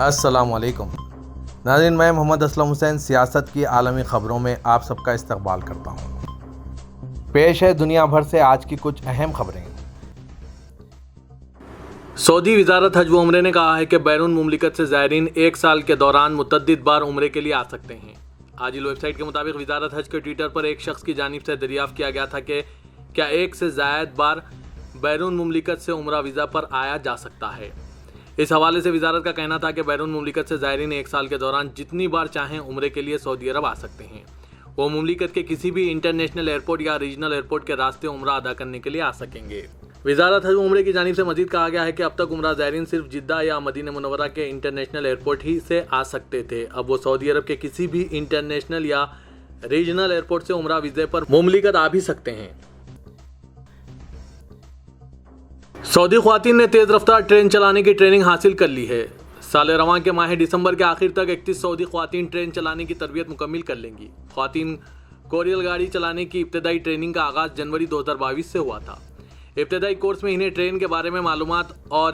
السلام علیکم ناظرین، میں محمد اسلم حسین سیاست کی عالمی خبروں میں آپ سب کا استقبال کرتا ہوں۔ پیش ہے دنیا بھر سے آج کی کچھ اہم خبریں۔ سعودی وزارت حج و عمرے نے کہا ہے کہ بیرون مملکت سے زائرین ایک سال کے دوران متعدد بار عمرے کے لیے آ سکتے ہیں۔ عاجل ویب سائٹ کے مطابق وزارت حج کے ٹویٹر پر ایک شخص کی جانب سے دریافت کیا گیا تھا کہ کیا ایک سے زائد بار بیرون مملکت سے عمرہ ویزا پر آیا جا سکتا ہے۔ اس حوالے سے وزارت کا کہنا تھا کہ بیرون مملکت سے زائرین ایک سال کے دوران جتنی بار چاہیں عمرے کے لیے سعودی عرب آ سکتے ہیں۔ وہ مملکت کے کسی بھی انٹرنیشنل ایئرپورٹ یا ریجنل ایئرپورٹ کے راستے عمرہ ادا کرنے کے لیے آ سکیں گے۔ وزارت حج و عمرے کی جانب سے مزید کہا گیا ہے کہ اب تک عمرہ زائرین صرف جدہ یا مدینہ منورہ کے انٹرنیشنل ایئرپورٹ ہی سے آ سکتے تھے، اب وہ سعودی عرب کے کسی بھی انٹرنیشنل یا ریجنل ایئرپورٹ سے عمرہ ویزے پر مملکت آ بھی سکتے ہیں۔ سعودی خواتین نے تیز رفتار ٹرین چلانے کی ٹریننگ حاصل کر لی ہے۔ سال رواں کے ماہ دسمبر کے آخر تک 31 سعودی خواتین ٹرین چلانے کی تربیت مکمل کر لیں گی۔ خواتین کو ریل گاڑی چلانے کی ابتدائی ٹریننگ کا آغاز جنوری 2022 سے ہوا تھا۔ ابتدائی کورس میں انہیں ٹرین کے بارے میں معلومات اور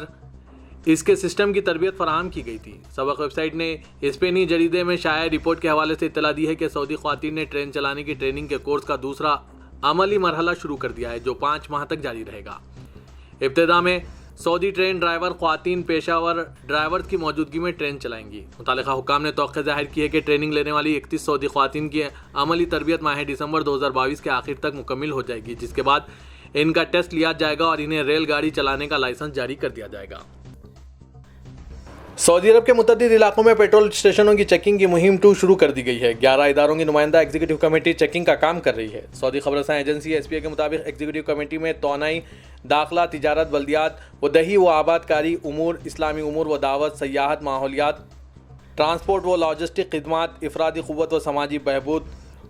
اس کے سسٹم کی تربیت فراہم کی گئی تھی۔ سبق ویب سائٹ نے اسپینی جریدے میں شائع رپورٹ کے حوالے سے اطلاع دی ہے کہ سعودی خواتین نے ٹرین چلانے کی ٹریننگ کے کورس کا دوسرا عملی مرحلہ شروع کر دیا ہے، جو 5 ماہ تک جاری رہے گا۔ ابتدا میں سعودی ٹرین ڈرائیور خواتین پیشہ ور ڈرائیورز کی موجودگی میں ٹرین چلائیں گی۔ متعلقہ حکام نے توقع ظاہر کی ہے کہ ٹریننگ لینے والی 31 سعودی خواتین کی عملی تربیت ماہ دسمبر 2022 کے آخر تک مکمل ہو جائے گی، جس کے بعد ان کا ٹیسٹ لیا جائے گا اور انہیں ریل گاڑی چلانے کا لائسنس جاری کر دیا جائے گا۔ سعودی عرب کے متعدد علاقوں میں پیٹرول اسٹیشنوں کی چیکنگ کی مہم 2 شروع کر دی گئی ہے۔ 11 اداروں کی نمائندہ ایگزیکٹو کمیٹی چیکنگ کا کام کر رہی ہے۔ سعودی خبررساں ایجنسی SPA کے مطابق ایگزیکٹو کمیٹی میں توانائی، داخلہ، تجارت، بلدیات و دیہی و آباد کاری امور، اسلامی امور و دعوت، سیاحت، ماحولیات، ٹرانسپورٹ و لاجسٹک خدمات، افرادی قوت و سماجی بہبود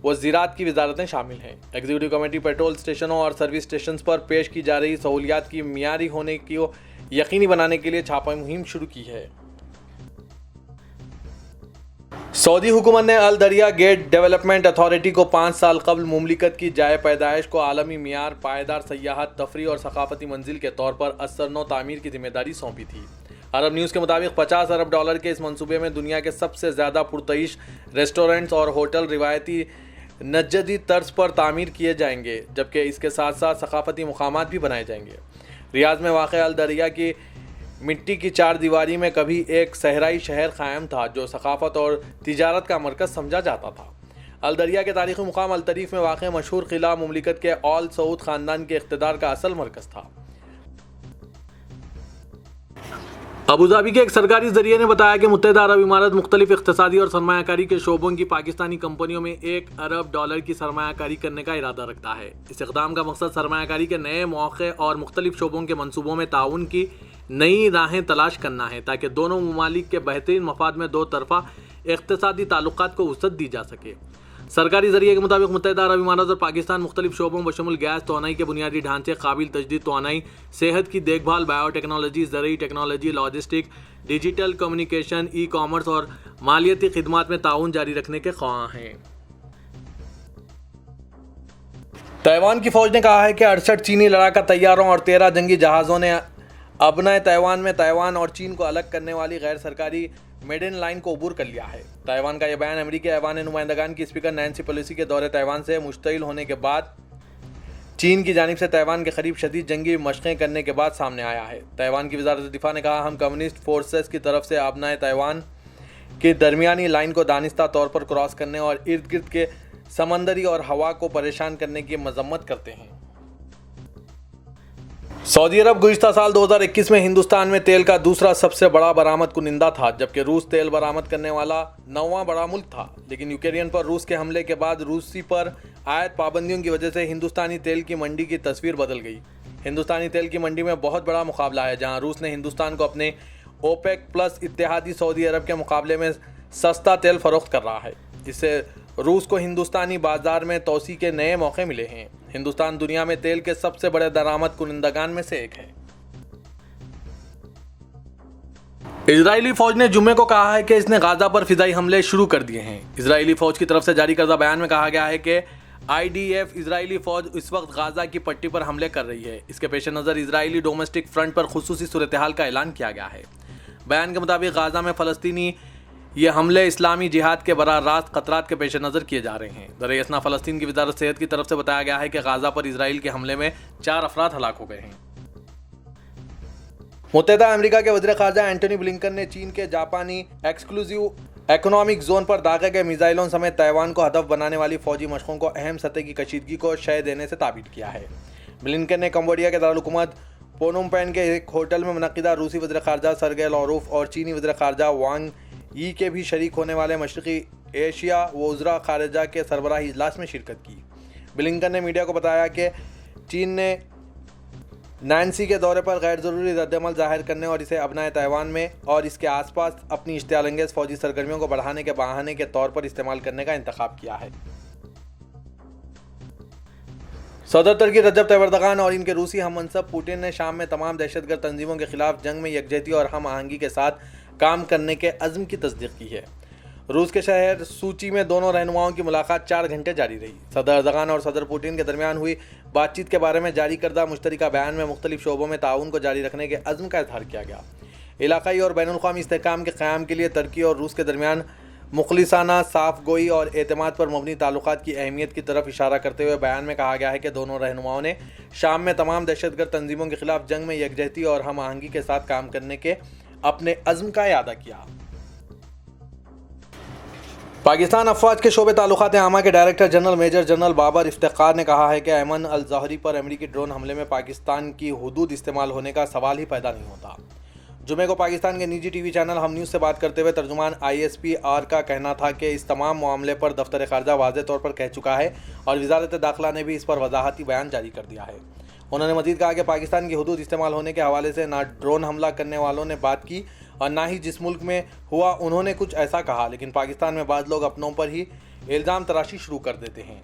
و زراعت کی وزارتیں شامل ہیں۔ ایگزیکٹو کمیٹی پیٹرول اسٹیشنوں اور سروس اسٹیشنز پر پیش کی جا رہی سہولیات کی معیاری ہونے کو یقینی بنانے کے لیے چھاپہ مہم شروع کی ہے۔ سعودی حکومت نے الدریا گیٹ ڈیولپمنٹ اتھارٹی کو 5 سال قبل مملکت کی جائے پیدائش کو عالمی معیار، پائیدار سیاحت، تفریح اور ثقافتی منزل کے طور پر ازسر نو تعمیر کی ذمہ داری سونپی تھی۔ عرب نیوز کے مطابق $50 ارب کے اس منصوبے میں دنیا کے سب سے زیادہ پرتعیش ریسٹورنٹس اور ہوٹل روایتی نجدی طرز پر تعمیر کیے جائیں گے، جبکہ اس کے ساتھ ساتھ ثقافتی مقامات بھی بنائے جائیں گے۔ ریاض میں واقع الدریا کی مٹی کی 4 دیواری میں کبھی ایک صحرائی شہر قائم تھا جو ثقافت اور تجارت کا مرکز سمجھا جاتا تھا۔ الدریا کے تاریخی مقام الطریف میں واقع مشہور قلعہ مملکت کے آل سعود خاندان کے اقتدار کا اصل مرکز تھا۔ ابوظہبی کے ایک سرکاری ذریعے نے بتایا کہ متحدہ عرب امارات مختلف اقتصادی اور سرمایہ کاری کے شعبوں کی پاکستانی کمپنیوں میں $1 ارب کی سرمایہ کاری کرنے کا ارادہ رکھتا ہے۔ اس اقدام کا مقصد سرمایہ کاری کے نئے مواقع اور مختلف شعبوں کے منصوبوں میں تعاون کی نئی راہیں تلاش کرنا ہے، تاکہ دونوں ممالک کے بہترین مفاد میں 2 طرفہ اقتصادی تعلقات کو وسعت دی جا سکے۔ سرکاری ذریعے کے مطابق متحدہ عرب امارات اور پاکستان مختلف شعبوں بشمول گیس، توانائی کے بنیادی ڈھانچے، قابل تجدید توانائی، صحت کی دیکھ بھال، بائیو ٹیکنالوجی، زرعی technology, logistic, digital communication, e commerce اور مالیاتی خدمات میں تعاون جاری رکھنے کے خواہاں ہیں۔ تائیوان کی فوج نے کہا ہے کہ 68 چینی لڑاکا طیاروں اور 13 جنگی جہازوں نے ابنائے تائیوان میں تائیوان اور چین کو الگ کرنے والی غیر سرکاری میڈن لائن کو عبور کر لیا ہے۔ تائیوان کا یہ بیان امریکی ایوان نمائندگان کی اسپیکر نینسی پیلوسی کے دورے تائیوان سے مشتعل ہونے کے بعد چین کی جانب سے تائیوان کے قریب شدید جنگی مشقیں کرنے کے بعد سامنے آیا ہے۔ تائیوان کی وزارت دفاع نے کہا، ہم کمیونسٹ فورسز کی طرف سے ابنائے تائیوان کی درمیانی لائن کو دانستہ طور پر کراس کرنے اور ارد گرد کے سمندری اور ہوا کو پریشان کرنے کی مذمت کرتے ہیں۔ سعودی عرب گزشتہ سال 2021 میں ہندوستان میں تیل کا دوسرا سب سے بڑا برآمد کنندہ تھا، جبکہ روس تیل برآمد کرنے والا 9واں بڑا ملک تھا، لیکن یوکرین پر روس کے حملے کے بعد روسی پر عائد پابندیوں کی وجہ سے ہندوستانی تیل کی منڈی کی تصویر بدل گئی۔ ہندوستانی تیل کی منڈی میں بہت بڑا مقابلہ ہے، جہاں روس نے ہندوستان کو اپنے اوپیک پلس اتحادی سعودی عرب کے مقابلے میں سستا تیل فروخت کر رہا ہے۔ اس سے روس کو ہندوستانی بازار میں توسیع کے نئے موقع ملے ہیں۔ ہندوستان دنیا میں تیل کے سب سے بڑے درآمد کنندگان میں سے ایک ہے۔ اسرائیلی فوج نے جمعے کو کہا ہے کہ اس نے غزہ پر فضائی حملے شروع کر دیے ہیں۔ اسرائیلی فوج کی طرف سے جاری کردہ بیان میں کہا گیا ہے کہ IDF اسرائیلی فوج اس وقت غزہ کی پٹی پر حملے کر رہی ہے۔ اس کے پیش نظر اسرائیلی ڈومیسٹک فرنٹ پر خصوصی صورتحال کا اعلان کیا گیا ہے۔ بیان کے مطابق غازہ میں فلسطینی یہ حملے اسلامی جہاد کے براہ راست خطرات کے پیش نظر کیے جا رہے ہیں۔ درِ اثنا فلسطین کی وزارت صحت کی طرف سے بتایا گیا ہے کہ غازہ پر اسرائیل کے حملے میں 4 افراد ہلاک ہو گئے ہیں۔ متحدہ امریکہ کے وزیر خارجہ اینٹونی بلنکن نے چین کے جاپانی ایکسکلوزیو اکنامک زون پر داغے گئے میزائلوں سمیت تائیوان کو ہدف بنانے والی فوجی مشقوں کو اہم سطح کی کشیدگی کو شے دینے سے تعبیر کیا ہے۔ بلنکن نے کمبوڈیا کے دارالحکومت پونوم پین کے ایک ہوٹل میں منعقدہ روسی وزیر خارجہ سرگئی لاروف اور چینی وزیر خارجہ وانگ ی کے بھی شریک ہونے والے مشرقی ایشیا وزراء خارجہ کے سربراہی اجلاس میں شرکت کی۔ بلنکن نے میڈیا کو بتایا کہ چین نے نانسی کے دورے پر غیر ضروری رد عمل ظاہر کرنے اور اسے ابنائے تائیوان میں اور اس کے آس پاس اپنی اشتعال انگیز فوجی سرگرمیوں کو بڑھانے کے بہانے کے طور پر استعمال کرنے کا انتخاب کیا ہے۔ صدر ترکی رجب طیب اردوغان اور ان کے روسی ہم منصب پوٹن نے شام میں تمام دہشت گرد تنظیموں کے خلاف جنگ میں یکجہتی اور ہم آہنگی کے ساتھ کام کرنے کے عزم کی تصدیق کی ہے۔ روس کے شہر سوچی میں دونوں رہنماؤں کی ملاقات 4 گھنٹے جاری رہی۔ صدر اردوغان اور صدر پوٹن کے درمیان ہوئی بات چیت کے بارے میں جاری کردہ مشترکہ بیان میں مختلف شعبوں میں تعاون کو جاری رکھنے کے عزم کا اظہار کیا گیا۔ علاقائی اور بین الاقوامی استحکام کے قیام کے لیے ترکی اور روس کے درمیان مخلصانہ، صاف گوئی اور اعتماد پر مبنی تعلقات کی اہمیت کی طرف اشارہ کرتے ہوئے بیان میں کہا گیا ہے کہ دونوں رہنماؤں نے شام میں تمام دہشت گرد تنظیموں کے خلاف جنگ میں یکجہتی اور ہم آہنگی کے ساتھ کام کرنے کے اپنے عزم کا اعادہ کیا۔ پاکستان افواج کے شعبے تعلقات عامہ کے director general major general Babar Iftikhar نے کہا ہے کہ ایمن الظہری پر امریکی ڈرون حملے میں پاکستان کی حدود استعمال ہونے کا سوال ہی پیدا نہیں ہوتا۔ جمعے کو پاکستان کے نجی ٹی وی چینل ہم نیوز سے بات کرتے ہوئے ترجمان ISPR کا کہنا تھا کہ اس تمام معاملے پر دفتر خارجہ واضح طور پر کہہ چکا ہے اور وزارت داخلہ نے بھی اس پر وضاحتی بیان جاری کر دیا ہے۔ انہوں نے مزید کہا کہ پاکستان کی حدود استعمال ہونے کے حوالے سے نہ ڈرون حملہ کرنے والوں نے بات کی اور نہ ہی جس ملک میں ہوا انہوں نے کچھ ایسا کہا، لیکن پاکستان میں بعض لوگ اپنوں پر ہی الزام تراشی شروع کر دیتے ہیں۔